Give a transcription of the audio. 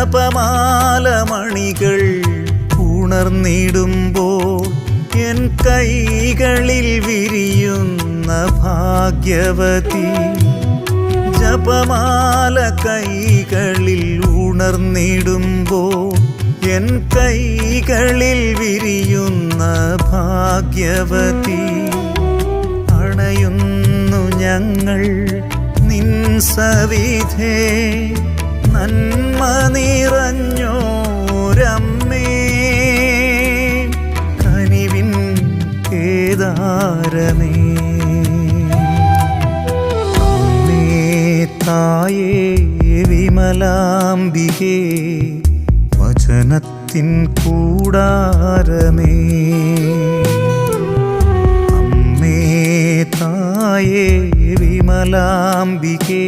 ജപമാലമണികൾ ഉണർന്നിടുമ്പോൾ N കൈകളിൽ വിരിയുന്ന ഭാഗ്യവതി. ജപമാല കൈകളിൽ ഉണർന്നിടുമ്പോൾ എൻ കൈകളിൽ വിരിയുന്ന ഭാഗ്യവതി. അണയുന്നു ഞങ്ങൾ നിൻ സവിധേ, നന്മ നിറഞ്ഞോരമ്മേ, കനിവിൻ കേദാരമേ. അമ്മേ തായേ വിമലാംബികേ, വചനത്തിൻ കൂടാരമേ. അമ്മേ തായേ വിമലാംബികേ,